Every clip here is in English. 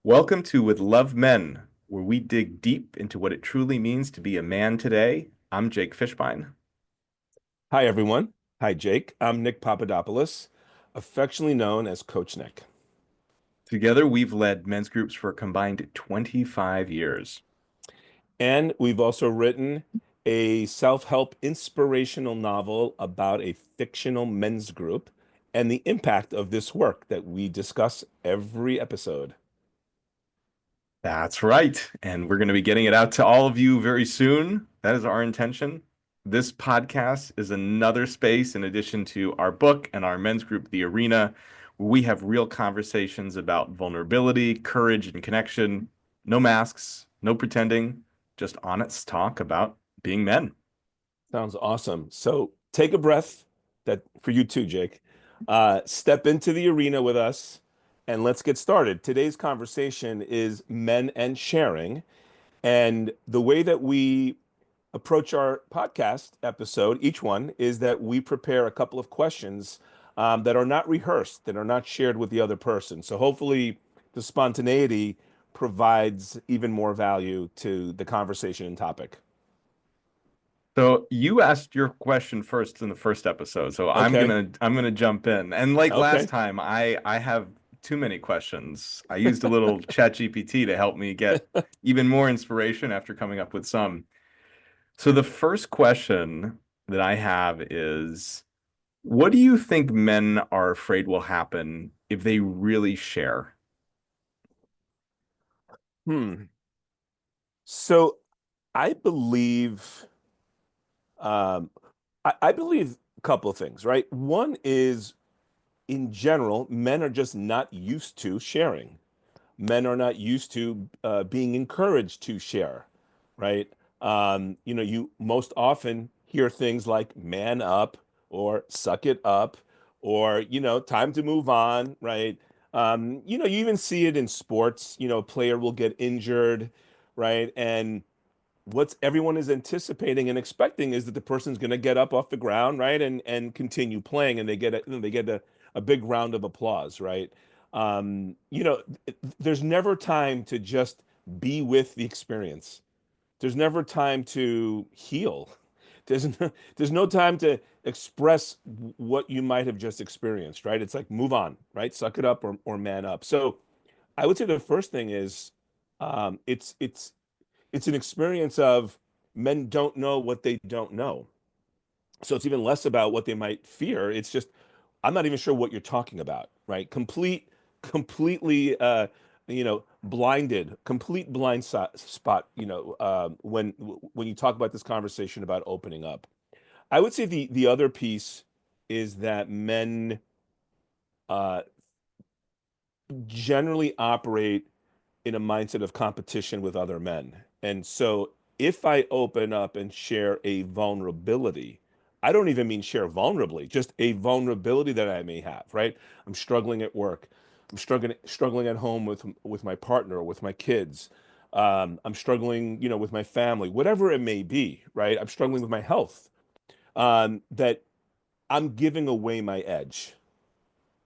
Welcome to With Love Men, where we dig deep into what it truly means to be a man today. I'm Jake Fishbein. Hi, everyone. Hi, Jake. I'm Nick Papadopoulos, affectionately known as Coach Nick. Together, we've led men's groups for a combined 25 years. And we've also written a self-help inspirational novel about a fictional men's group and the impact of this work that we discuss every episode. That's right. And we're going to be getting it out to all of you very soon. That is our intention. This podcast is another space in addition to our book and our men's group, The Arena, where we have real conversations about vulnerability, courage, and connection. No masks, no pretending, just honest talk about being men. Sounds awesome. So take a breath, that for you too, Jake. Step into the arena with us and let's get started. Today's conversation is men and sharing. And the way that we approach our podcast episode, each one, is that we prepare a couple of questions that are not rehearsed, that are not shared with the other person. So hopefully the spontaneity provides even more value to the conversation and topic. So you asked your question first in the first episode, so I'm Okay. gonna I'm gonna jump in. And like last Okay. time, I have too many questions. I used a little chat GPT to help me get even more inspiration after coming up with some. So the first question that I have is, what do you think men are afraid will happen if they really share? Hmm. So I believe um, I believe a couple of things, right? One is in general, men are just not used to sharing. Men are not used to being encouraged to share, right? You most often hear things like man up or suck it up or, time to move on, right? You even see it in sports, a player will get injured, right? And what's everyone is anticipating and expecting is that the person's going to get up off the ground, right, and continue playing, and they get a big round of applause, right? There's never time to just be with the experience. There's never time to heal. There's no time to express what you might have just experienced, right? It's like move on, right? Suck it up or man up. So I would say the first thing is it's an experience of men don't know what they don't know. So it's even less about what they might fear. It's just, I'm not even sure what you're talking about, right? Completely, blinded, complete spot, when you talk about this conversation about opening up. I would say the other piece is that men uh, generally operate in a mindset of competition with other men. And so if I open up and share a vulnerability, I don't even mean share vulnerably, just a vulnerability that I may have, right? I'm struggling at work. I'm struggling at home with my partner or with my kids. I'm struggling, with my family, whatever it may be, right? I'm struggling with my health. That I'm giving away my edge.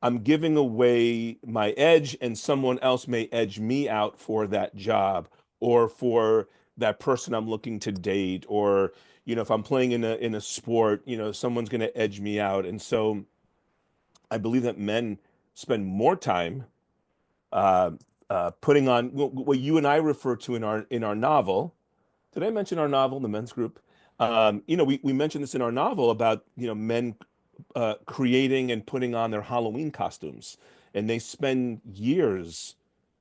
I'm giving away my edge, and someone else may edge me out for that job or for that person I'm looking to date, or if I'm playing in a sport, someone's going to edge me out. And so I believe that men spend more time uh, putting on what you and I refer to in our novel. Did I mention our novel, the men's group? We mentioned this in our novel about men creating and putting on their Halloween costumes, and they spend years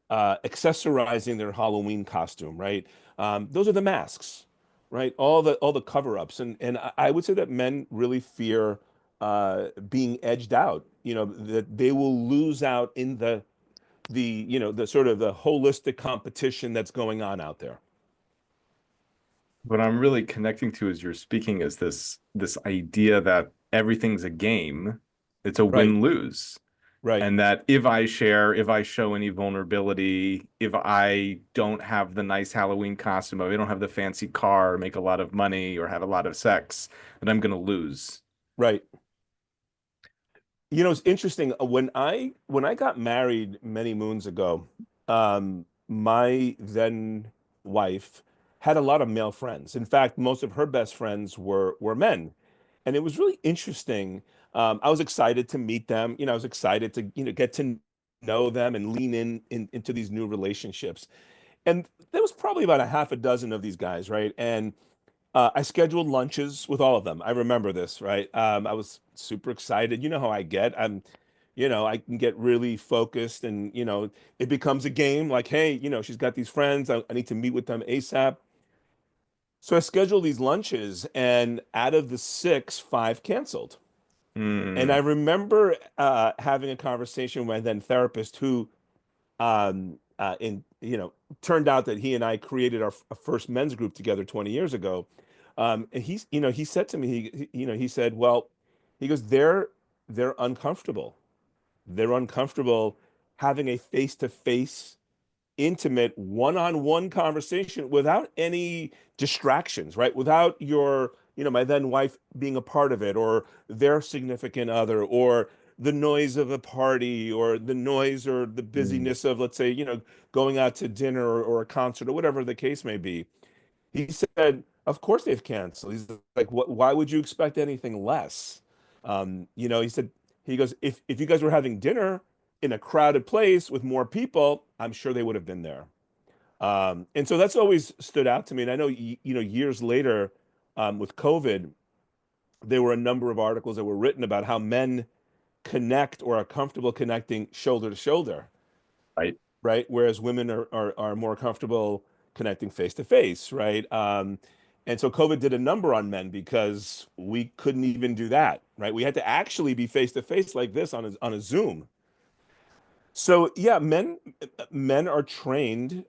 accessorizing their Halloween costume, right? Those are the masks, right? All the cover-ups, and I would say that men really fear being edged out. That they will lose out in the sort of the holistic competition that's going on out there. What I'm really connecting to as you're speaking is this idea that everything's a game. It's a Right, win-lose. right. And that if I share, if I show any vulnerability, if I don't have the nice Halloween costume, if I don't have the fancy car, or make a lot of money, or have a lot of sex, then I'm going to lose. Right. It's interesting. When I got married many moons ago, my then wife had a lot of male friends. In fact, most of her best friends were men, and it was really interesting. I was excited to meet them. I was excited to get to know them and lean into these new relationships. And there was probably about a half a dozen of these guys, right? And I scheduled lunches with all of them. I remember this, right? I was super excited. You know how I get. I can get really focused and, it becomes a game like, hey, she's got these friends. I need to meet with them ASAP. So I scheduled these lunches, and out of the six, five canceled. And I Mm, remember having a conversation with my then therapist who in turned out that he and I created our first men's group together 20 years ago. And he said to me, he said, well, he goes, they're uncomfortable. They're uncomfortable having a face-to-face, intimate, one-on-one conversation without any distractions, right? Without my then wife being a part of it, or their significant other, or the noise of a party, or the noise or the mm, busyness of, let's say, going out to dinner or a concert or whatever the case may be. He said, of course they've canceled. He's like, what, why would you expect anything less? He said, he goes, if you guys were having dinner in a crowded place with more people, I'm sure they would have been there. And so that's always stood out to me. And I know, years later, with COVID, there were a number of articles that were written about how men connect or are comfortable connecting shoulder to shoulder, right. right? Whereas women are more comfortable connecting face to face, right? And so COVID did a number on men because we couldn't even do that, right? We had to actually be face to face like this on a Zoom. So yeah, men are trained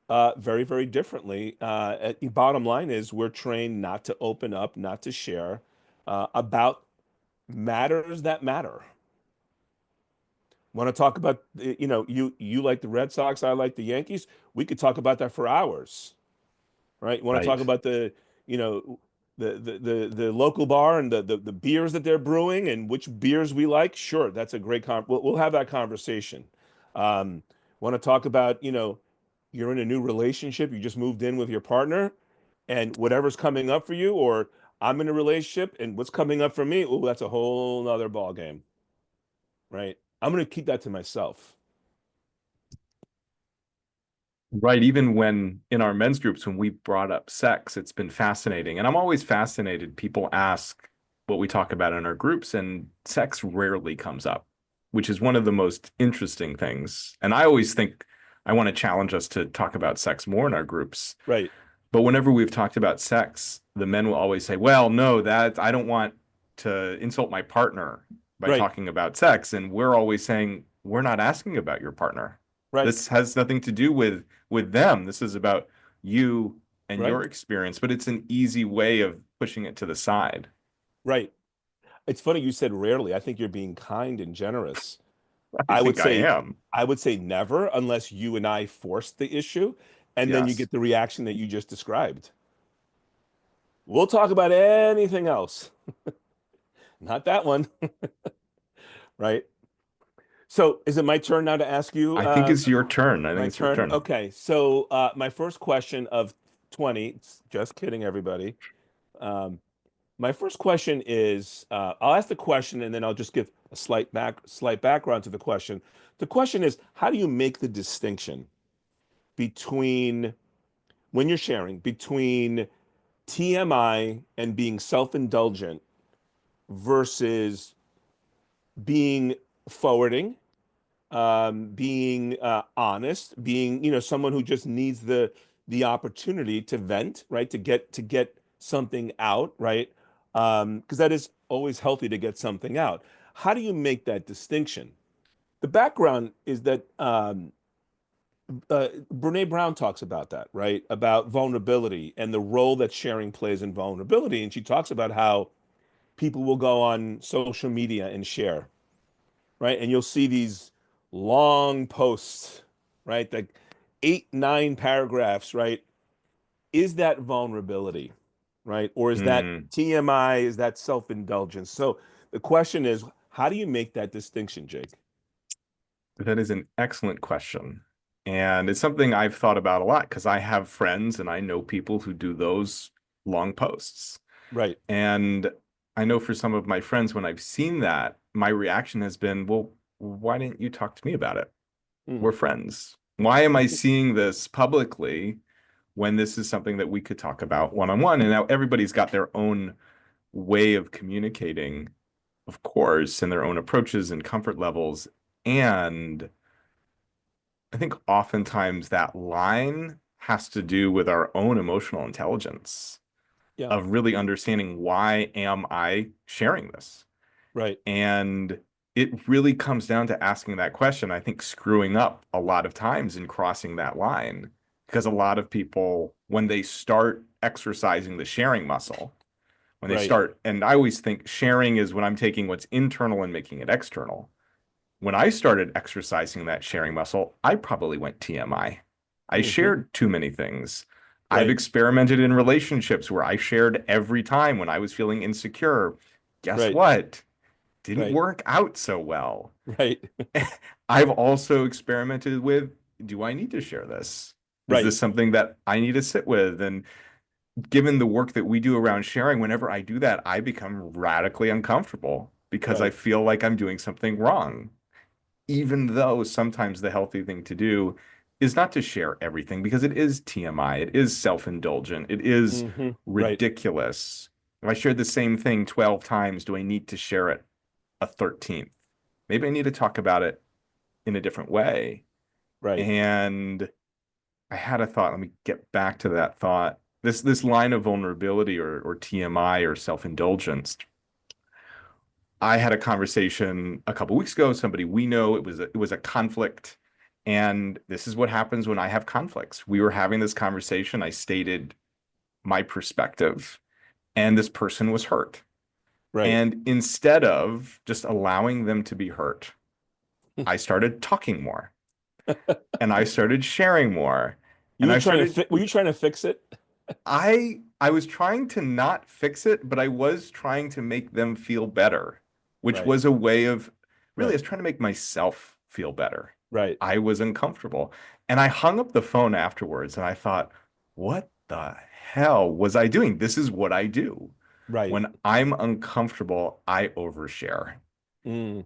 very, very differently. Bottom line is we're trained not to open up, not to share about matters that matter. Want to talk about, you like the Red Sox, I like the Yankees. We could talk about that for hours, right? You want to talk Right. about you know, the local bar and the beers that they're brewing and which beers we like? Sure, that's a great we'll have that conversation. Um, Want to talk about, you're in a new relationship, you just moved in with your partner, and whatever's coming up for you, or I'm in a relationship and what's coming up for me, oh, that's a whole nother ball game, right? I'm gonna keep that to myself. Right. Even when in our men's groups, when we brought up sex, it's been fascinating. And I'm always fascinated. People ask what we talk about in our groups, and sex rarely comes up, which is one of the most interesting things. And I always think I want to challenge us to talk about sex more in our groups. Right, But whenever we've talked about sex, the men will always say, well, no, that I don't want to insult my partner by right, talking about sex. And we're always saying, we're not asking about your partner. right, This has nothing to do with them. This is about you and right, your experience, but it's an easy way of pushing it to the side. right. It's funny you said rarely. I think you're being kind and generous. I I would think I say am. I would say never unless you and I force the issue and then you Yes. get the reaction that you just described. We'll talk about anything else. Not that one, right? So is it my turn now to ask you I think it's your turn. I think my it's your turn? turn. Okay. So my first question of 20, just kidding everybody. Um, my first question is I'll ask the question and then I'll just give a slight background to the question. The question is, how do you make the distinction between when you're sharing between TMI and being self-indulgent versus being forwarding, being honest, being someone who just needs the opportunity to vent, right? To get something out, right? Because that is always healthy to get something out. How do you make that distinction? The background is that Brene Brown talks about that, right? About vulnerability and the role that sharing plays in vulnerability. And she talks about how people will go on social media and share, right? And you'll see these long posts, right? Like 8, 9 paragraphs, right? Is that vulnerability, right? Or is that Mm, TMI? Is that self-indulgence? So the question is, how do you make that distinction, Jake? that is an excellent question. And it's something I've thought about a lot because I have friends and I know people who do those long posts. Right. And I know for some of my friends, when I've seen that, my reaction has been, well, why didn't you talk to me about it? Mm. We're friends. Why am I seeing this publicly when this is something that we could talk about one on one? And now everybody's got their own way of communicating, of course, and their own approaches and comfort levels. And I think oftentimes that line has to do with our own emotional intelligence Yeah. of really understanding why am I sharing this? Right. And it really comes down to asking that question. I think screwing up a lot of times in crossing that line because a lot of people, when they start exercising the sharing muscle, when they Right. start, and I always think sharing is when I'm taking what's internal and making it external. When I started exercising that sharing muscle, I probably went TMI. I Hmm. shared too many things. I've Right. experimented in relationships where I shared every time when I was feeling insecure. Guess Right. what? Didn't Right. work out so well. Right. I've also experimented with, do I need to share this? Is Right. this something that I need to sit with? And given the work that we do around sharing, whenever I do that, I become radically uncomfortable because I Right. feel like I'm doing something wrong, even though sometimes the healthy thing to do is not to share everything because it is TMI, it is self-indulgent, it is Right. ridiculous. If I shared the same thing 12 times, do I need to share it a 13th? Maybe I need to talk about it in a different way. Right. And I had a thought, let me get back to that thought. This line of vulnerability or TMI or self-indulgence. I had a conversation a couple weeks ago, somebody we know, it was a conflict. And this is what happens when I have conflicts. We were having this conversation. I stated my perspective, and this person was hurt. Right. And instead of just allowing them to be hurt, I started talking more and I started sharing more. You And were I trying to started were you trying to fix it? I was trying to not fix it, but I was trying to make them feel better, which Right. was a way of really I Right. was trying to make myself feel better. Right. I was uncomfortable. And I hung up the phone afterwards and I thought, what the hell was I doing? This is what I do. Right. When I'm uncomfortable, I overshare Mm.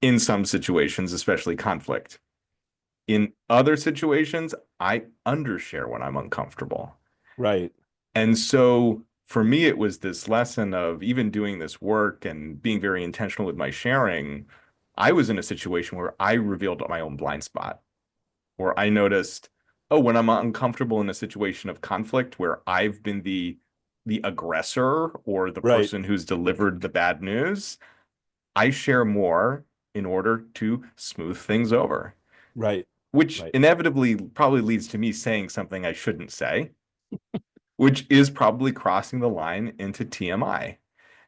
in some situations, especially conflict. In other situations, I undershare when I'm uncomfortable. Right. And so for me, it was this lesson of even doing this work and being very intentional with my sharing. I was in a situation where I revealed my own blind spot, where I noticed, oh, when I'm uncomfortable in a situation of conflict where I've been the aggressor or the Right. person who's delivered the bad news, I share more in order to smooth things over, Right. which Right. inevitably probably leads to me saying something I shouldn't say, which is probably crossing the line into TMI.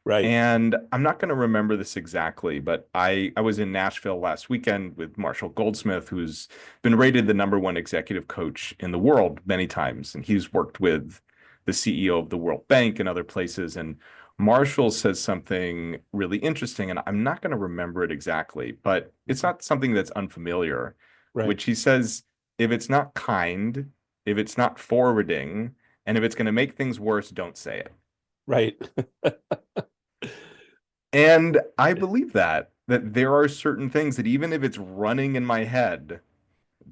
Right. And I'm not going to remember this exactly, but I was in Nashville last weekend with Marshall Goldsmith, who's been rated the number one executive coach in the world many times. And he's worked with the CEO of the World Bank and other places. And Marshall says something really interesting, and I'm not going to remember it exactly, but it's Mhm. not something that's unfamiliar, Right. which he says, if it's not kind, if it's not forwarding, and if it's going to make things worse, don't say it. Right. And I believe that there are certain things that even if it's running in my head,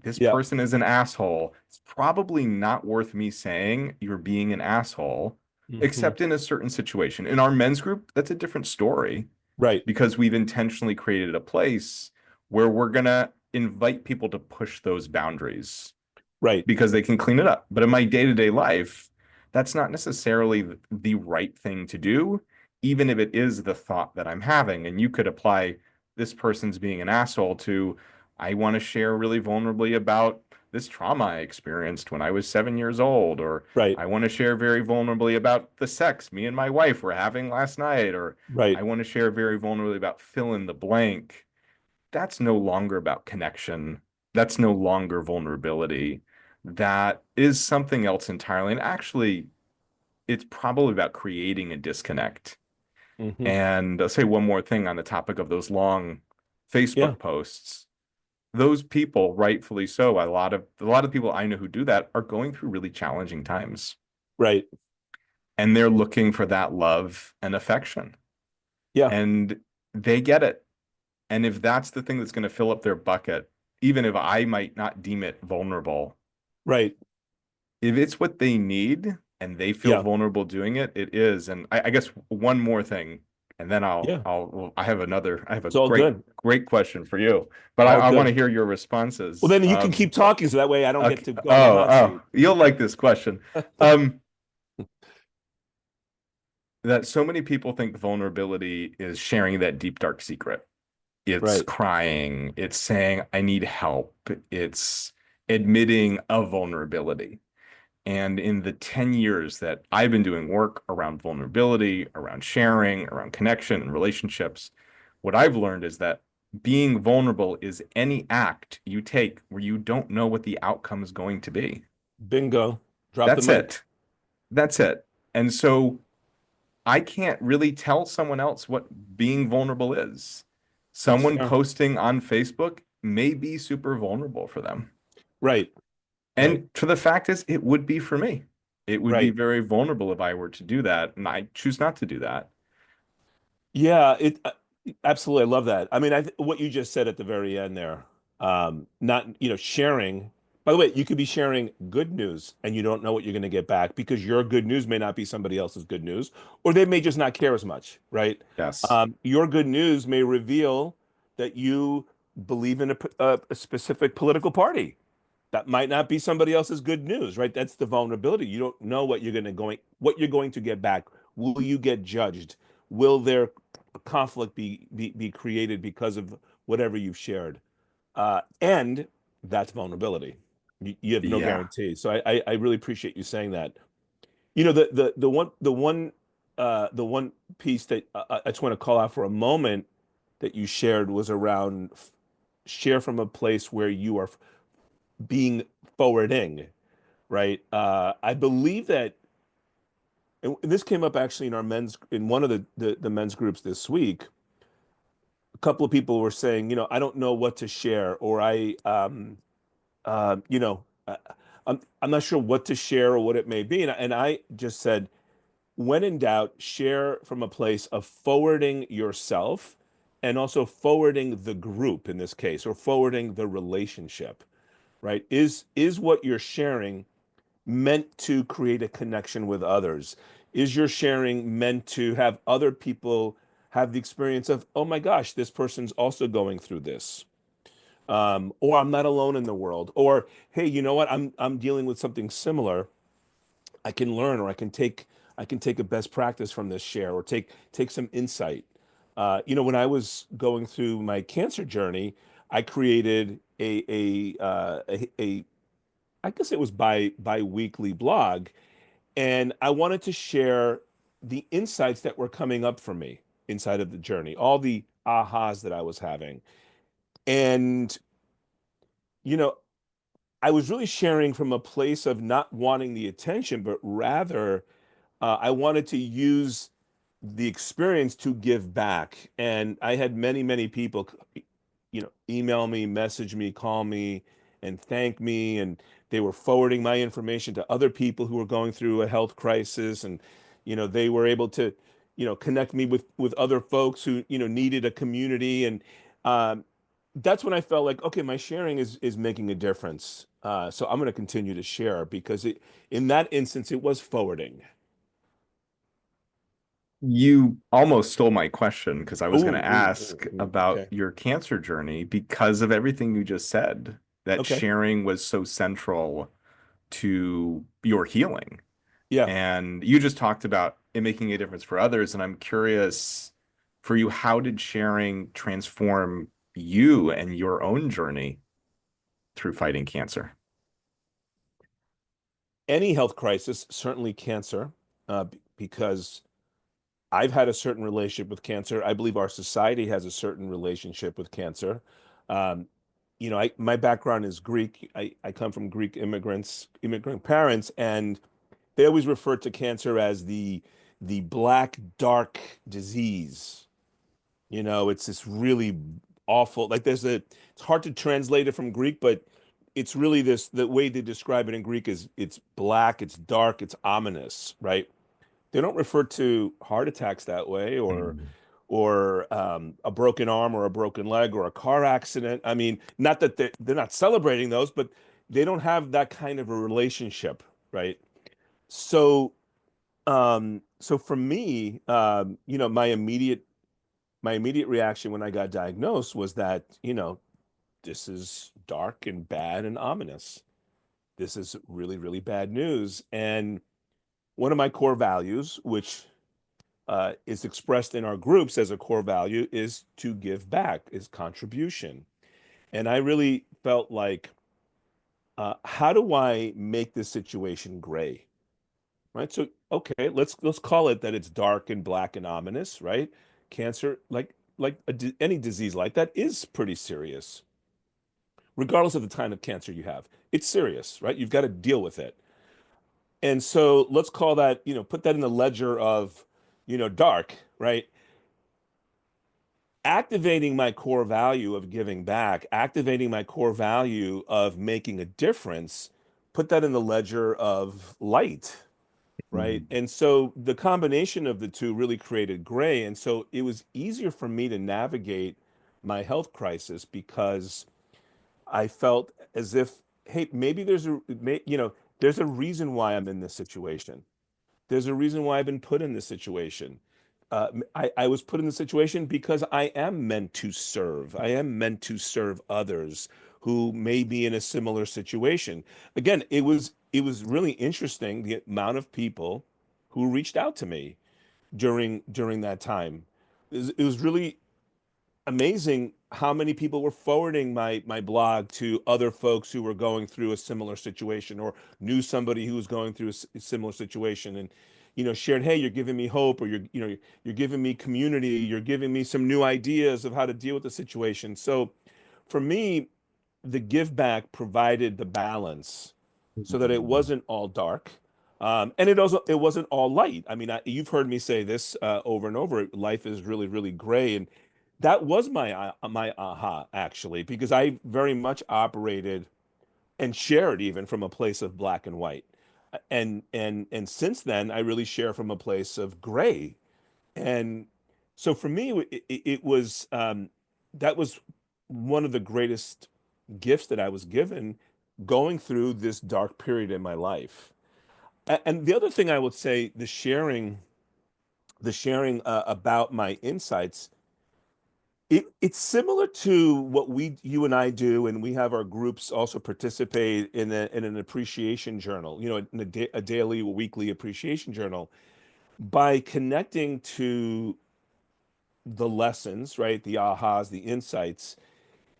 this Yeah. person is an asshole, it's probably not worth me saying you're being an asshole, Hmm. except in a certain situation. In our men's group, that's a different story Right. because we've intentionally created a place where we're gonna invite people to push those boundaries Right. because they can clean it up. But in my day-to-day life, that's not necessarily the right thing to do, even if it is the thought that I'm having. And you could apply this person's being an asshole to, I want to share really vulnerably about this trauma I experienced when I was 7 years old, or Right. I want to share very vulnerably about the sex me and my wife were having last night, or Right. I want to share very vulnerably about fill in the blank. That's no longer about connection. That's no longer vulnerability. That is something else entirely. And actually, it's probably about creating a disconnect. Hmm. And I'll say one more thing on the topic of those long Yeah. Facebook posts. those people, rightfully so, a lot of people I know who do that are going through really challenging times, Right. and they're looking for that love and affection, Yeah. and they get it. And if that's the thing that's going to fill up their bucket, even if I might not deem it vulnerable, Right. if it's what they need and they feel Yeah. vulnerable doing it, it is. And I guess one more thing, and then Yeah. well, I have a It's all good. great question for you, but All I want to good. hear your Well, responses. then you can keep talking so that way I don't get Okay. to go on the hot seat. You'll like this question. Um, that so many people think vulnerability is sharing that deep, dark secret. It's Right. crying, it's saying, I need help, it's admitting a vulnerability. And in the 10 years that I've been doing work around vulnerability, around sharing, around connection and relationships, what I've learned is that being vulnerable is any act you take where you don't know what the outcome is going to be. Bingo. Drop the That's mic. it. That's it. And so I can't really tell someone else what being vulnerable is. That's Someone fair. posting on Facebook may be super vulnerable for them. Right. Right. And to the fact is, it would be for me. It would be Right. very vulnerable if I were to do that, and I choose not to do that. Yeah, it absolutely. I love that. I mean, what you just said at the very end there, not, sharing. By the way, you could be sharing good news and you don't know what you're going to get back because your good news may not be somebody else's good news, or they may just not care as much, right? Yes. Your good news may reveal that you believe in a specific political party. That might not be somebody else's good news, right? That's the vulnerability. You don't know what you're going to get back. Will you get judged? Will there conflict be created because of whatever you've shared? And that's vulnerability. You have no Yeah. guarantee. So I really appreciate you saying that. The one piece that I just want to call out for a moment that you shared was around share from a place where you are being forwarding, right? I believe that, and this came up actually in one of the men's groups this week. A couple of people were saying, I don't know what to share, or I'm not sure what to share or what it may be, and I just said, when in doubt, share from a place of forwarding yourself and also forwarding the group in this case, or forwarding the relationship, right? Is what you're sharing meant to create a connection with others? Is your sharing meant to have other people have the experience of, oh my gosh, this person's also going through this? Or I'm not alone in the world. Or, hey, you know what? I'm dealing with something similar. I can learn, or I can take a best practice from this share, or take some insight. When I was going through my cancer journey, I created a I guess it was bi-weekly blog, and I wanted to share the insights that were coming up for me inside of the journey, all the ahas that I was having. And, you know, I was really sharing from a place of not wanting the attention, but rather I wanted to use the experience to give back. And I had many, many people, email me, message me, call me, and thank me. And they were forwarding my information to other people who were going through a health crisis. And, they were able to, connect me with other folks who, needed a community. And that's when I felt like, okay, my sharing is making a difference. So I'm going to continue to share because in that instance, it was forwarding. You almost stole my question because I was going Ooh, to ooh, ooh, ask ooh. about Okay. your cancer journey because of everything you just said, that Okay. sharing was so central to your healing. Yeah. And you just talked about it making a difference for others. And I'm curious for you, how did sharing transform you and your own journey through fighting cancer? Any health crisis, certainly cancer, because I've had a certain relationship with cancer. I believe our society has a certain relationship with cancer. Um, my background is Greek. I come from Greek immigrant parents, and they always refer to cancer as the black dark disease. It's this really awful. Like it's hard to translate it from Greek, but it's really the way they describe it in Greek is it's black, it's dark, it's ominous, right? They don't refer to heart attacks that way Mm. or a broken arm or a broken leg or a car accident. I mean, not that they're not celebrating those, but they don't have that kind of a relationship, right? So so for me, my immediate reaction when I got diagnosed was that, this is dark and bad and ominous. This is really, really bad news. And one of my core values, which is expressed in our groups as a core value, is to give back, is contribution. And I really felt like, how do I make this situation gray? Right. So, okay, let's call it that it's dark and black and ominous, right? Cancer, any disease like that, is pretty serious, regardless of the kind of cancer you have. It's serious, right? You've got to deal with it. And so let's call that, put that in the ledger of, dark, right? Activating my core value of giving back, activating my core value of making a difference, put that in the ledger of light, right? Mm. And so the combination of the two really created gray. And so it was easier for me to navigate my health crisis because I felt as if, hey, maybe there's a reason why I'm in this situation. There's a reason why I've been put in this situation. I was put in the situation because I am meant to serve. I am meant to serve others who may be in a similar situation. Again, it was really interesting the amount of people who reached out to me during that time. It was really amazing how many people were forwarding my blog to other folks who were going through a similar situation or knew somebody who was going through a similar situation and shared, hey, you're giving me hope, or you're giving me community, you're giving me some new ideas of how to deal with the situation. So for me, the give back provided the balance so that it Mm. wasn't all dark. And it wasn't all light. I mean, you've heard me say this over and over. Life is really, really gray, and that was my aha actually, because I very much operated and shared even from a place of black and white, and since then I really share from a place of gray. And so for me, it was that was one of the greatest gifts that I was given going through this dark period in my life. And the other thing I would say, the sharing about my insights, it's similar to what you and I do, and we have our groups also participate in an appreciation journal, in a daily or weekly appreciation journal, by connecting to the lessons, right? The ahas, the insights.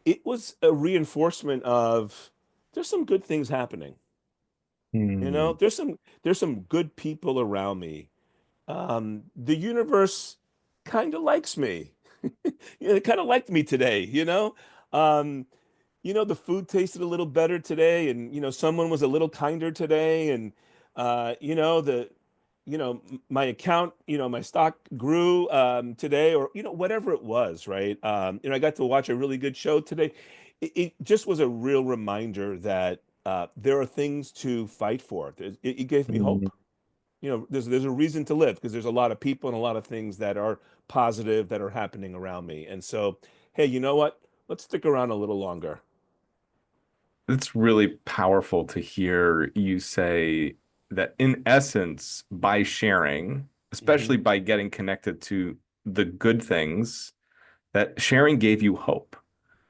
It was a reinforcement of there's some good things happening. Mm. There's some good people around me. The universe kind of likes me. It kind of liked me today, Um, the food tasted a little better today, and someone was a little kinder today, and the my account, my stock grew today, or whatever it was, right? I got to watch a really good show today. It just was a real reminder that there are things to fight for. It gave me Mm. hope. There's a reason to live because there's a lot of people and a lot of things that are positive that are happening around me. And so, hey, you know what? Let's stick around a little longer. It's really powerful to hear you say that, in essence, by sharing, Hmm. especially by getting connected to the good things, that sharing gave you hope. Yes.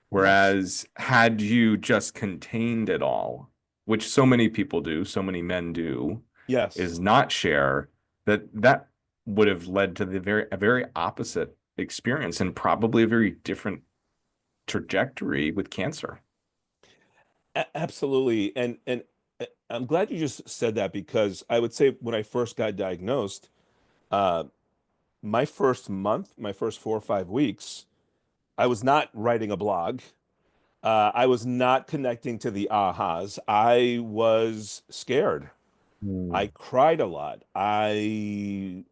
Whereas, had you just contained it all, which so many people do, so many men do, Yes. is not share, that would have led to a very opposite experience and probably a very different trajectory with cancer. Absolutely. And I'm glad you just said that because I would say when I first got diagnosed, uh, my first month, my first 4 or 5 weeks, I was not writing a blog. I was not connecting to the ahas. I was scared. I Mm. cried a lot. I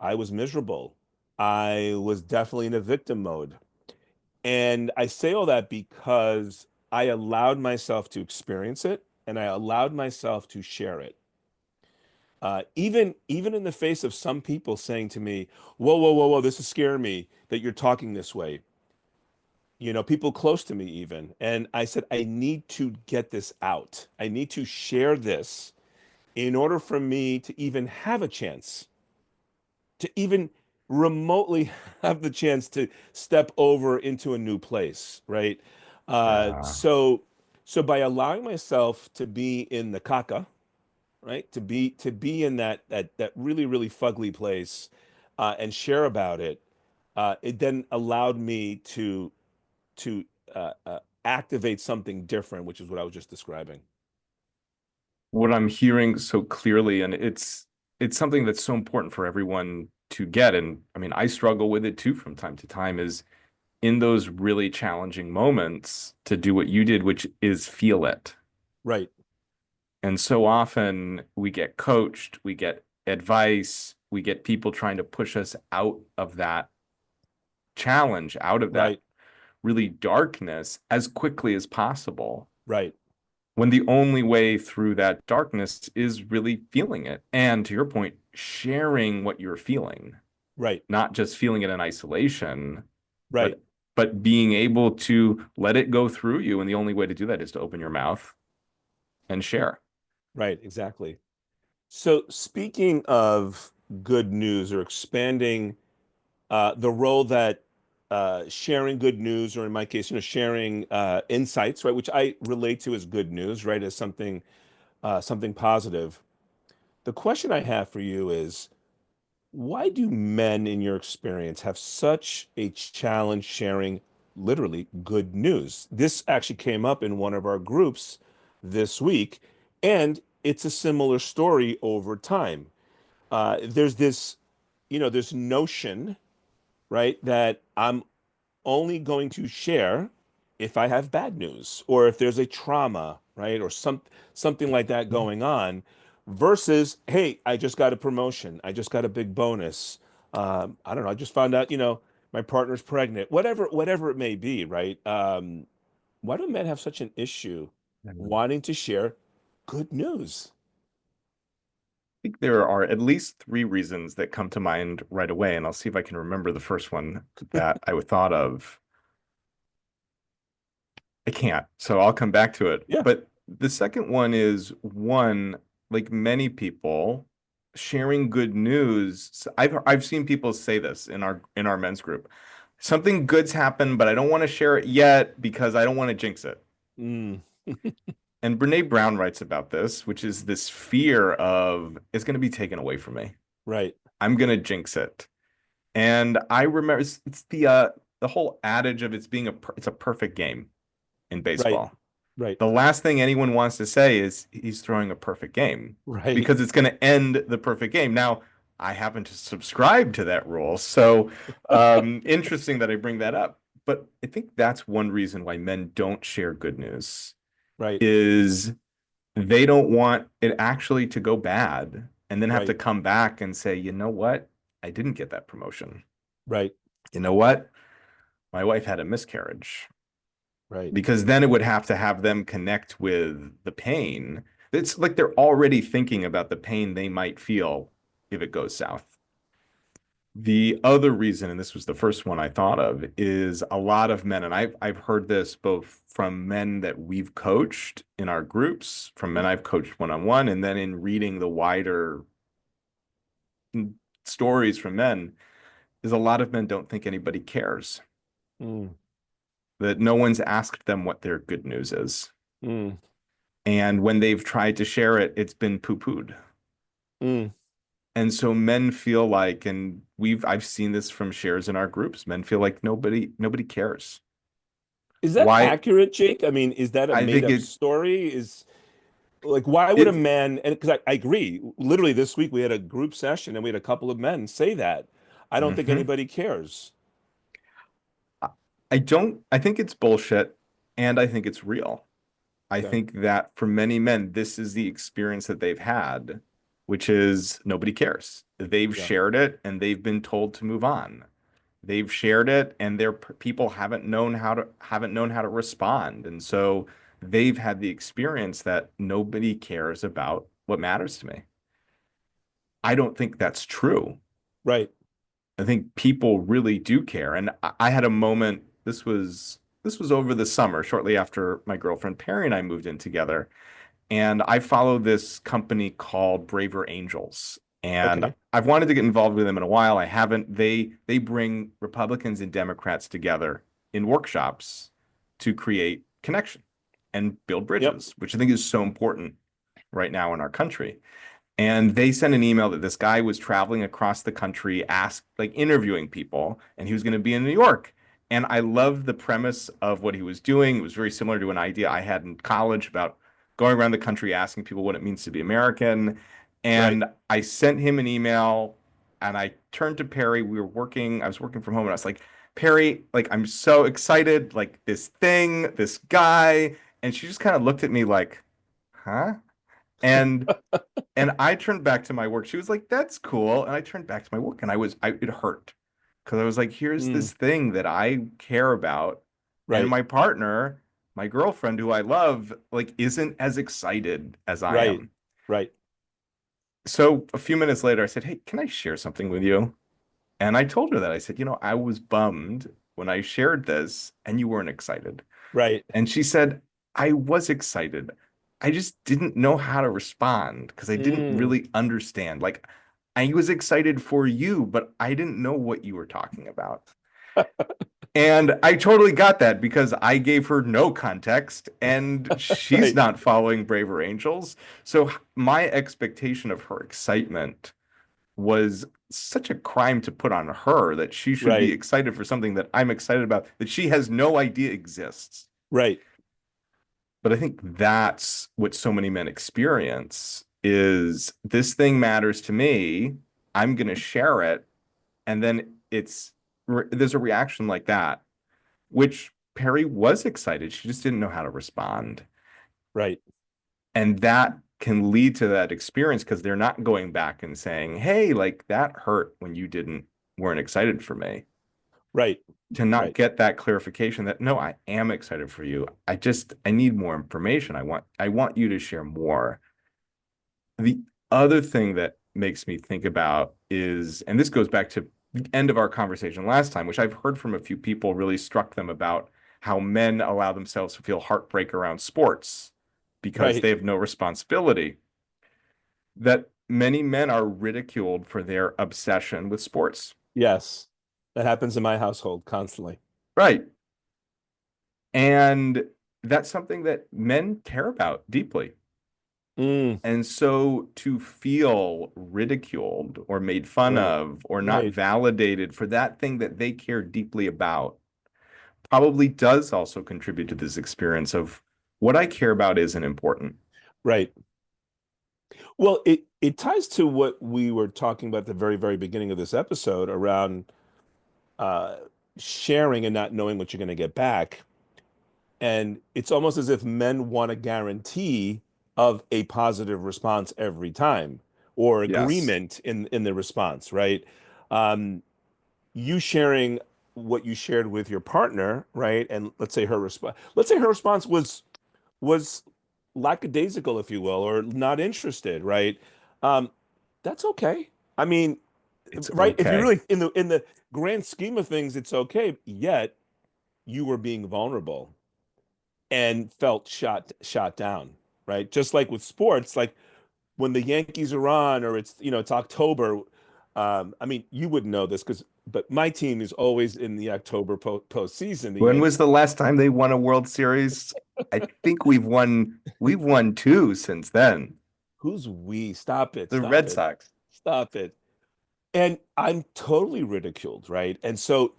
was miserable. I was definitely in a victim mode. And I say all that because I allowed myself to experience it and I allowed myself to share it. Even in the face of some people saying to me, "Whoa, whoa, whoa, whoa, this is scaring me that you're talking this way." People close to me even. And I said, I need to get this out. I need to share this in order for me to even have a chance, to even remotely have the chance to step over into a new place, right? Uh, Yeah. so, so by allowing myself to be in the caca, right, to be in that really really fugly place, and share about it, it then allowed me to activate something different, which is what I was just describing. What I'm hearing so clearly, and it's something that's so important for everyone to get, and I mean, I struggle with it too from time to time, is in those really challenging moments to do what you did, which is feel it. Right, And so often we get coached, we get advice, we get people trying to push us out of that challenge, out of that right, really darkness as quickly as possible. right, When the only way through that darkness is really feeling it. And to your point, sharing what you're feeling, right, not just feeling it in isolation, right, but being able to let it go through you. And the only way to do that is to open your mouth and share. right, exactly. So speaking of good news or expanding the role that sharing good news, or in my case, sharing insights, right, which I relate to as good news, right, as something positive. The question I have for you is, why do men, in your experience, have such a challenge sharing literally good news? This actually came up in one of our groups this week, and it's a similar story over time. There's this notion, right, that I'm only going to share if I have bad news or if there's a trauma, right, or something like that going on, versus, hey, I just got a promotion, I just got a big bonus. I don't know, I just found out, my partner's pregnant, whatever it may be, right? Why do men have such an issue I wanting to share good news? think there are at least three reasons that come to mind right away, and I'll see if I can remember the first one that I would thought of. I can't, so I'll come back to it. Yeah. But the second one is one, like many people, sharing good news. I've seen people say this in our men's group. Something good's happened, but I don't want to share it yet because I don't want to jinx it. Mm, And Brene Brown writes about this, which is this fear of it's going to be taken away from me. right, I'm going to jinx it. And I remember it's the whole adage of it's a perfect game in right, baseball. right, The last thing anyone wants to say is he's throwing a perfect game right, because it's going to end the perfect game. Now, I happen to subscribe to that rule. So, interesting that I bring that up. But I think that's one reason why men don't share good news right, is they don't want it actually to go bad and then have to right, come back and say, you know what? I didn't get that promotion. right, You know what? My wife had a miscarriage. right. Because then it would have to have them connect with the pain. It's like they're already thinking about the pain they might feel if it goes south. The other reason, and this was the first one I thought of, is a lot of men, and I've heard this both from men that we've coached in our groups, from men I've coached one-on-one, and then in reading the wider stories from men, is a lot of men don't think anybody cares, Mm, that no one's asked them what their good news is. mm, And when they've tried to share it, it's been poo-pooed. mm. And so men feel like, and I've seen this from shares in our groups, men feel like nobody cares. Is that Why? accurate, Jake? I mean, is that a I made think up story? Is like, why would a it's man, and because I agree, literally this week we had a group session and we had a couple of men say that. I don't think mhm. anybody cares. I think it's bullshit and I think it's real. I Okay. think that for many men, this is the experience that they've had, which is nobody cares. They've Yeah. shared it and they've been told to move on. they've shared it, and their people haven't known how to respond. And so they've had the experience that nobody cares about what matters to me. I don't think that's true. Right. I think people really do care. And I had a moment, this was over the summer, shortly after my girlfriend Perry and I moved in together. And I follow this company called Braver Angels. And Okay. I've wanted to get involved with them in a while. I haven't. They bring Republicans and Democrats together in workshops to create connection and build Yep. bridges, which I think is so important right now in our country. And they sent an email that this guy was traveling across the country, asked, like interviewing people, and he was going to be in New York. And I loved the premise of what he was doing. It was very similar to an idea I had in college about going around the country asking people what it means to be American. Right. And I sent him an email and I turned to Perry. I was working from home, and I was like, Perry, like, I'm so excited, like this thing, this guy. And she just kind of looked at me like, huh? And I turned back to my work. She was like, "That's cool." And I turned back to my work, and it hurt because I was like, "Here's Mm, this thing that I care about, and right. my partner, my girlfriend, who I love, like, isn't as excited as I Right. am." Right. So a few minutes later, I said, "Hey, can I share something with you?" And I told her that. I said, I was bummed when I shared this, and you weren't excited." Right. And she said, I was excited. I just didn't know how to respond because I didn't Mm. really understand. Like, I was excited for you, but I didn't know what you were talking about. And I totally got that because I gave her no context and she's Right. not following Braver Angels. So my expectation of her excitement was such a crime to put on her that she should be Right. excited for something that I'm excited about that she has no idea exists. Right. But I think that's what so many men experience is this thing matters to me. I'm going to share it. And then there's a reaction like that, which Perry was excited. She just didn't know how to respond. Right. And that can lead to that experience because they're not going back and saying, hey, like that hurt when you weren't excited for me. Right. To not Right. get that clarification that no, I am excited for you. I need more information. I want you to share more. The other thing that makes me think about is, and this goes back to the end of our conversation last time, which I've heard from a few people really struck them about how men allow themselves to feel heartbreak around sports because Right. they have no responsibility. That many men are ridiculed for their obsession with sports. Yes. That happens in my household constantly. Right. And that's something that men care about deeply. Mm. And so to feel ridiculed or made fun Right. of or not Right. validated for that thing that they care deeply about probably does also contribute to this experience of what I care about isn't important. Right. Well, it ties to what we were talking about at the very, very beginning of this episode around uh, sharing and not knowing what you're going to get back. And it's almost as if men want a guarantee of a positive response every time or Yes. agreement in the response, right? Um, you sharing what you shared with your partner, right? And let's say her response was lackadaisical, if you will, or not interested, right? Um, that's okay. I mean, It's right? If you okay. really in the grand scheme of things, it's okay. Yet you were being vulnerable and felt shot down, right? Just like with sports, like when the Yankees are on or it's October. I mean, you wouldn't know this but my team is always in the October postseason, the When Yankees. was the last time they won a World Series? I think we've won two since then. Who's we? Stop it, The stop Red it, Sox. stop it. And I'm totally ridiculed, right? And so,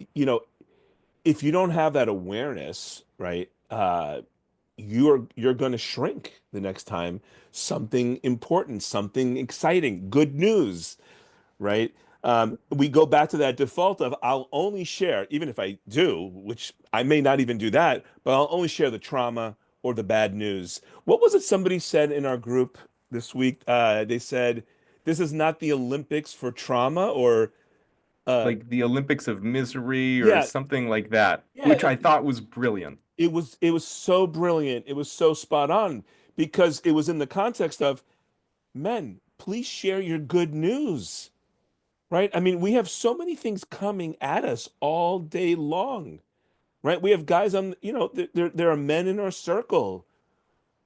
if you don't have that awareness, right, you're going to shrink the next time something important, something exciting, good news, right? We go back to that default of I'll only share, even if I do, which I may not even do that, but I'll only share the trauma or the bad news. What was it somebody said in our group this week? They said, this is not the Olympics for trauma, or Uh, like the Olympics of Misery or yeah, something like that, yeah, which I thought was brilliant. it was so brilliant. It was so spot on because it was in the context of men, please share your good news, right? I mean, we have so many things coming at us all day long, right? We have guys on, there are men in our circle,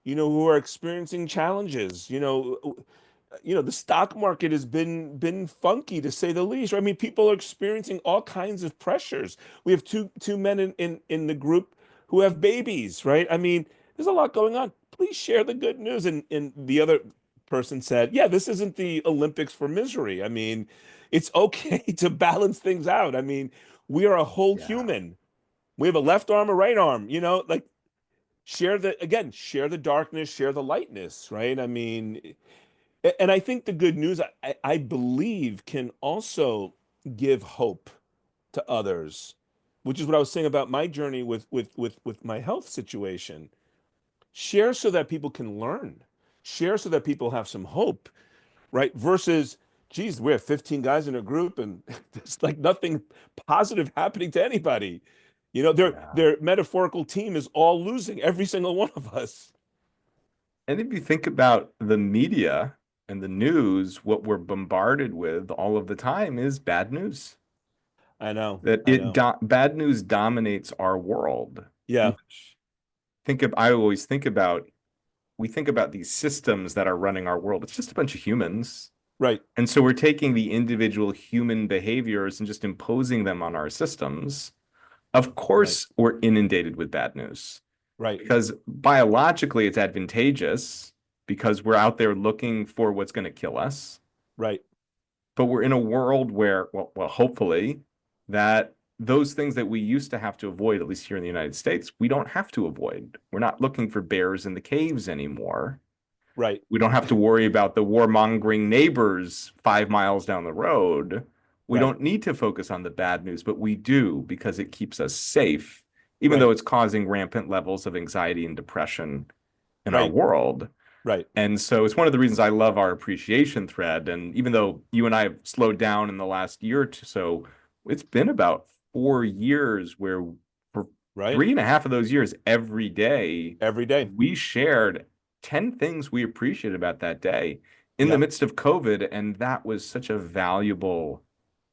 who are experiencing challenges. The stock market has been funky to say the least. Right? I mean, people are experiencing all kinds of pressures. We have two men in the group who have babies, right? I mean, there's a lot going on. Please share the good news. And the other person said, yeah, this isn't the Olympics for misery. I mean, it's okay to balance things out. I mean, we are a whole Yeah. human. We have a left arm, a right arm, like share the darkness, share the lightness, right? I mean, and I think the good news, I believe, can also give hope to others, which is what I was saying about my journey with my health situation. Share so that people can learn. Share so that people have some hope, right? Versus, geez, we have 15 guys in a group and there's like nothing positive happening to anybody. Yeah. Their metaphorical team is all losing, every single one of us. And if you think about the media and the news, what we're bombarded with all of the time is bad news. I know, That I know. bad news dominates our world. Yeah, Which I always think about, we think about these systems that are running our world. It's just a bunch of humans. right, And so we're taking the individual human behaviors and just imposing them on our systems. Of right, course, we're inundated with bad news right, because biologically it's advantageous because we're out there looking for what's going to kill us. right, But we're in a world where, hopefully, that those things that we used to have to avoid, at least here in the United States, we don't have to avoid. We're not looking for bears in the caves anymore. right, We don't have to worry about the warmongering neighbors 5 miles down the road. We right, don't need to focus on the bad news, but we do because it keeps us safe, even though right, it's causing rampant levels of anxiety and depression in our right, world. right. And so it's one of the reasons I love our appreciation thread. And even though you and I have slowed down in the last year or two, so it's been about 4 years where for Right. 3.5 of those years, every day, Every day. we shared 10 things we appreciated about that day in the Yeah, midst of COVID. And that was such a valuable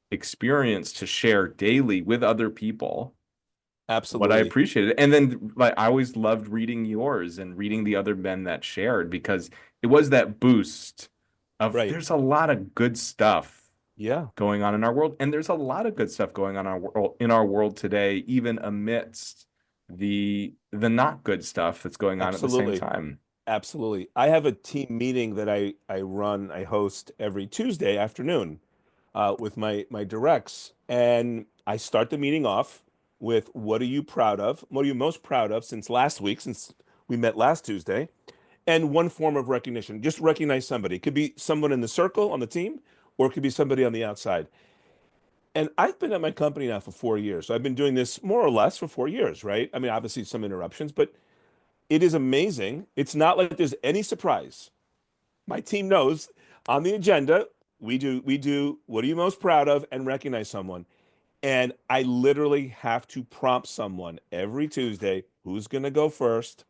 experience to share daily with other people what I absolutely. appreciated. And then like I always loved reading yours and reading the other men that shared because it was that boost of Right. there's a lot of good stuff Yeah, going on in our world and there's a lot of good stuff going on in our world today even amidst the not good stuff that's going on at the same absolutely. time. Absolutely. I have a team meeting that I host every Tuesday afternoon with my directs. And I start the meeting off with what are you proud of? What are you most proud of since last week, since we met last Tuesday? And one form of recognition. Just recognize somebody. It could be someone in the circle on the team, or it could be somebody on the outside. And I've been at my company now for 4 years. So I've been doing this more or less for 4 years, right? I mean, obviously some interruptions, but it is amazing. It's not like there's any surprise. My team knows on the agenda, we do what are you most proud of and recognize someone. And I literally have to prompt someone every Tuesday who's going to go first.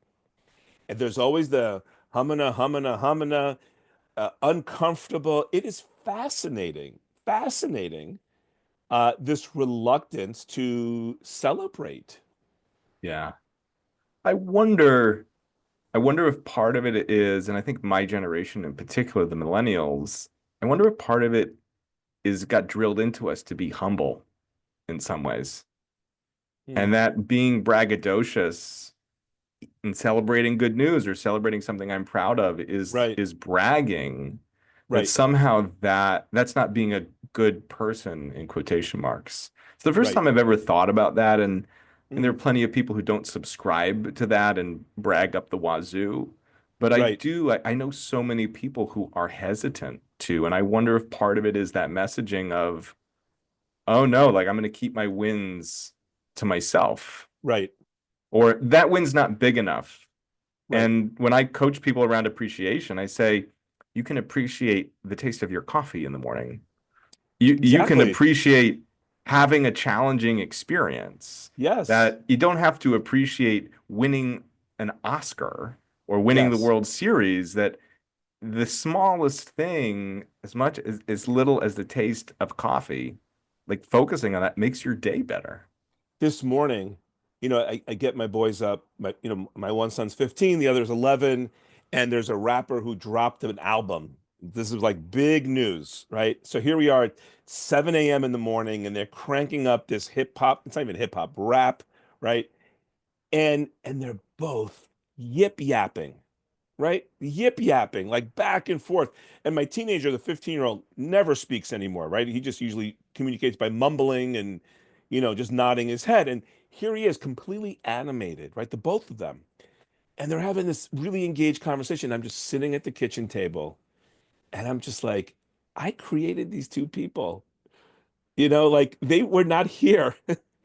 And there's always the humana, uncomfortable. It is fascinating, this reluctance to celebrate. Yeah. I wonder if part of it is, and I think my generation in particular, the millennials, I wonder if part of it is got drilled into us to be humble in some ways. Hmm. And that being braggadocious and celebrating good news or celebrating something I'm proud of Right, is bragging, that right, somehow that's not being a good person in quotation marks. It's the first right. time I've ever thought about that, and there are Mm, plenty of people who don't subscribe to that and brag up the wazoo. But right, I know so many people who are hesitant to, and I wonder if part of it is that messaging of, oh no, like I'm going to keep my wins to myself, right, or that win's not big enough. right. And when I coach people around appreciation, I say, you can appreciate the taste of your coffee in the morning. You can Exactly. appreciate having a challenging experience, Yes. that you don't have to appreciate winning an Oscar or winning the Yes. World Series, that the smallest thing, as little as the taste of coffee, like focusing on that makes your day better. This morning, I get my boys up. My one son's 15, the other's 11, and there's a rapper who dropped an album. This is like big news, right? So here we are at 7 a.m. in the morning, and they're cranking up this hip hop. It's not even hip hop, rap, right? And they're both yip yapping, right? Yip yapping, like back and forth. And my teenager, the 15-year-old, never speaks anymore, right? He just usually communicates by mumbling and, just nodding his head. And here he is, completely animated, right? The both of them. And they're having this really engaged conversation. I'm just sitting at the kitchen table and I'm just like, I created these two people, like they were not here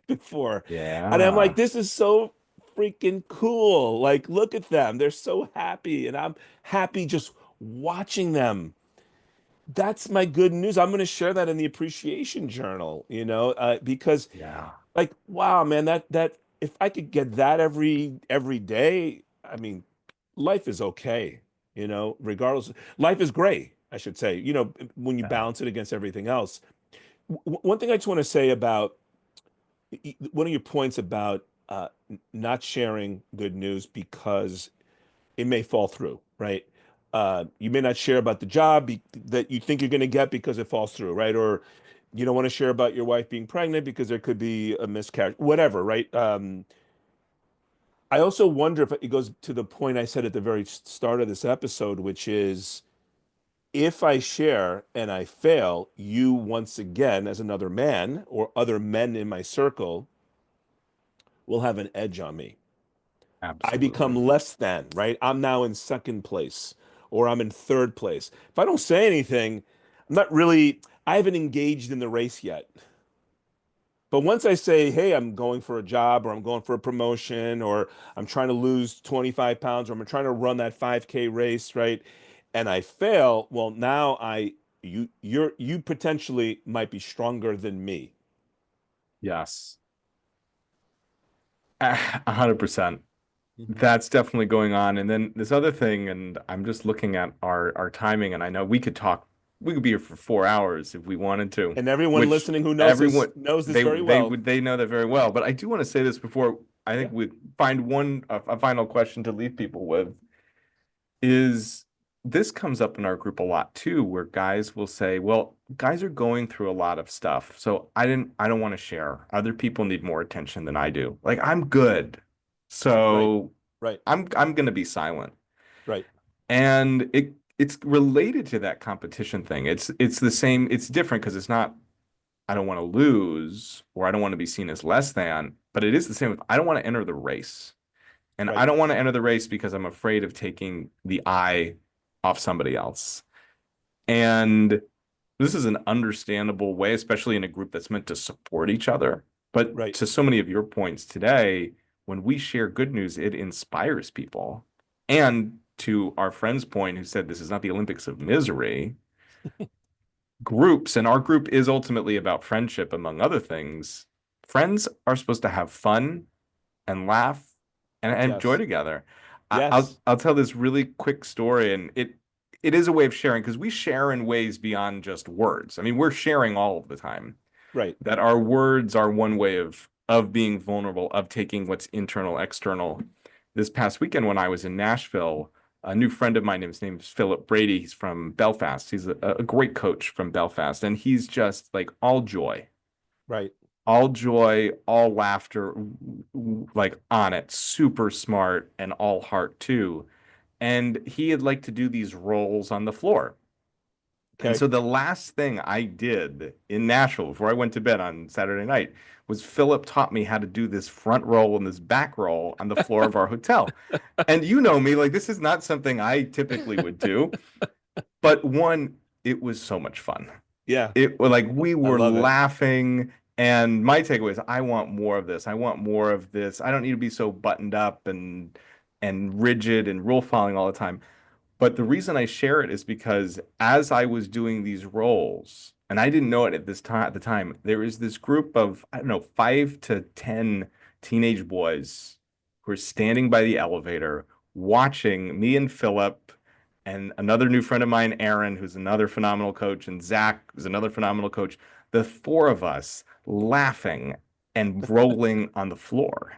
before. And I'm like, Yeah. this is so freaking cool. Like, look at them. They're so happy. And I'm happy just watching them. That's my good news. I'm going to share that in the appreciation journal, because Yeah. like, wow, man, that if I could get that every day, I mean, life is okay, regardless. Life is gray, I should say, when you Yeah. balance it against everything else. One thing I just want to say about one of your points about not sharing good news because it may fall through, right? You may not share about the job that you think you're going to get because it falls through, right? Or you don't want to share about your wife being pregnant because there could be a miscarriage, whatever, right? I also wonder if it goes to the point I said at the very start of this episode, which is if I share and I fail, you once again, as another man or other men in my circle, will have an edge on me. I become Absolutely. less than, right? I'm now in second place or I'm in third place. If I don't say anything, I haven't engaged in the race yet. But once I say, hey, I'm going for a job or I'm going for a promotion or I'm trying to lose 25 pounds or I'm trying to run that 5K race, right? And I fail, well, now you potentially might be stronger than me. Yes. 100%. Mhm. That's definitely going on. And then this other thing, and I'm just looking at our timing, and I know we could be here for 4 hours if we wanted to, And everyone which listening who knows this everyone knows this very well. they know that very well. But I do want to say this before I think Yeah. we find a final question to leave people with is this comes up in our group a lot too, where guys will say, well, guys are going through a lot of stuff, so I don't want to share. Other people need more attention than I do. Like I'm good. Right. So Right. I'm gonna be silent. Right. And it's related to that competition thing. It's the same, it's different because it's not I don't want to lose or I don't want to be seen as less than, but it is the same with I don't want to enter the race. And I Right. don't want to enter the race because I'm afraid of taking the eye off somebody else. And this is an understandable way, especially in a group that's meant to support each other. But Right. to so many of your points today, when we share good news, it inspires people. And to our friend's point, who said this is not the Olympics of misery, groups, and our group is ultimately about friendship, among other things. Friends are supposed to have fun and laugh and enjoy Yes. together. Yes. I'll tell this really quick story, and it is a way of sharing because we share in ways beyond just words. I mean, we're sharing all of the time. Right. That our words are one way of being vulnerable, of taking what's internal, external. This past weekend when I was in Nashville, a new friend of mine, his name is Philip Brady. He's from Belfast. He's a great coach from Belfast, and he's just like Right. all joy, all laughter, like on it, super smart and all heart too. And he had like to do these rolls on the floor. And Okay. so the last thing I did in Nashville before I went to bed on Saturday night was Philip taught me how to do this front roll and this back roll on the floor of our hotel. And you know me, like this is not something I typically would do, but one, it was so much fun. Yeah. It like we I were love it. laughing, and my takeaway is I want more of this. I want more of this. I don't need to be so buttoned up and rigid and rule following all the time. But the reason I share it is because as I was doing these roles, and I didn't know it at the time, there is this group of, I don't know, 5 to 10 teenage boys who are standing by the elevator watching me and Philip and another new friend of mine, Aaron, who's another phenomenal coach, and Zach, who's another phenomenal coach, the four of us laughing and rolling on the floor.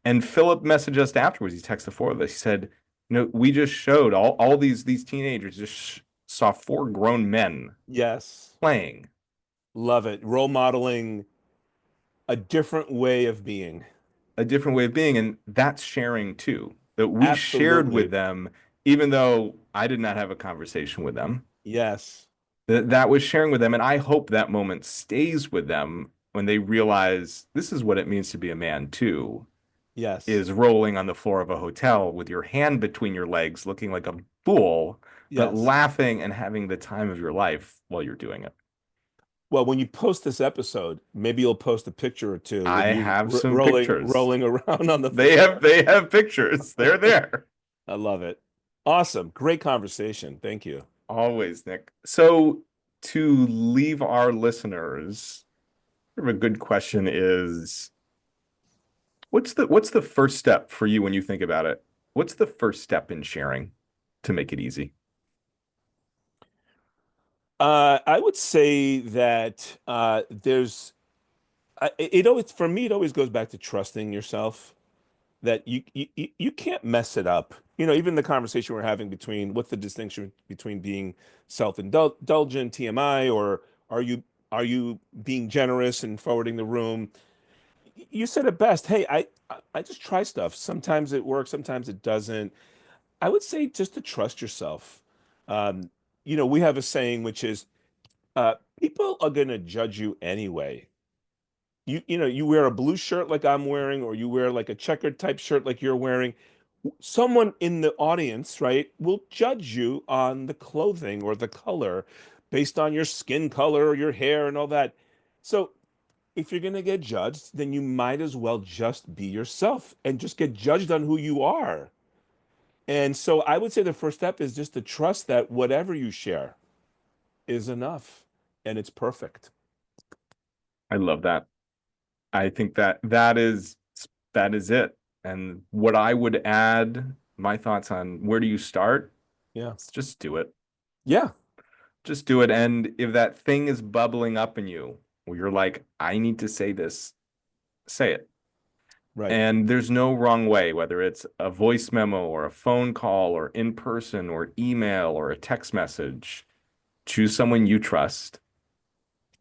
And Philip messaged us afterwards. He texted the four of us. He said, we just showed all these teenagers just saw four grown men Yes. playing Love it. Role modeling a different way of being. a different way of being, and that's sharing too. That we shared with Absolutely. them, even though I did not have a conversation with them. Yes. That was sharing with them, and I hope that moment stays with them when they realize this is what it means to be a man too. Yes. Is rolling on the floor of a hotel with your hand between your legs, looking like a fool, but Yes. laughing and having the time of your life while you're doing it. Well, when you post this episode, maybe you'll post a picture or two with I you have some rolling pictures. rolling around on the They floor. have they have pictures. They're there. I love it. Awesome. Great conversation. Thank you. Always, Nick. So to leave our listeners, sort of a good question is what's the first step for you when you think about it? What's the first step in sharing to make it easy? I would say that it always for me it always goes back to trusting yourself that you can't mess it up. Even the conversation we're having between what's the distinction between being self-indulgent, TMI, or are you are you being generous and forwarding the room? You said it best. Hey, I just try stuff. Sometimes it works, sometimes it doesn't. I would say just to trust yourself. Um, we have a saying which is people are going to judge you anyway. You wear a blue shirt like I'm wearing, or you wear like a checkered type shirt like you're wearing. Someone in the audience, right, will judge you on the clothing or the color based on your skin color or your hair and all that. So if you're going to get judged, then you might as well just be yourself and just get judged on who you are. And so I would say the first step is just to trust that whatever you share is enough and it's perfect. I love that. I think that is it. And what I would add, my thoughts on where do you start? Yeah. Is just do it. Yeah. Just do it. And if that thing is bubbling up in you, where you're like, I need to say this, say it. Right. And there's no wrong way, whether it's a voice memo or a phone call or in person or email or a text message. Choose someone you trust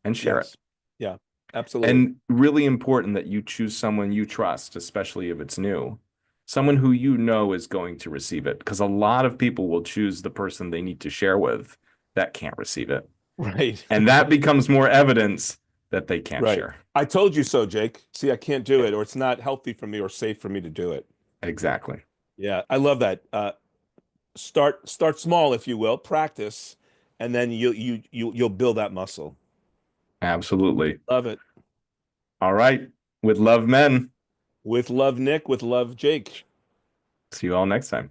and share it. Yes. Yeah. Absolutely. And really important that you choose someone you trust, especially if it's new. Someone who you know is going to receive it. Because a lot of people will choose the person they need to share with that can't receive it. Right. And that becomes more evidence that they can't Right. share. I told you so, Jake. See, I can't do Yeah, it, or it's not healthy for me or safe for me to do it. exactly. Yeah, I love that. Start small, if you will, practice, and then you'll build that muscle. Absolutely. Love it. All right. With love, men. With love, Nick. With love, Jake. See you all next time.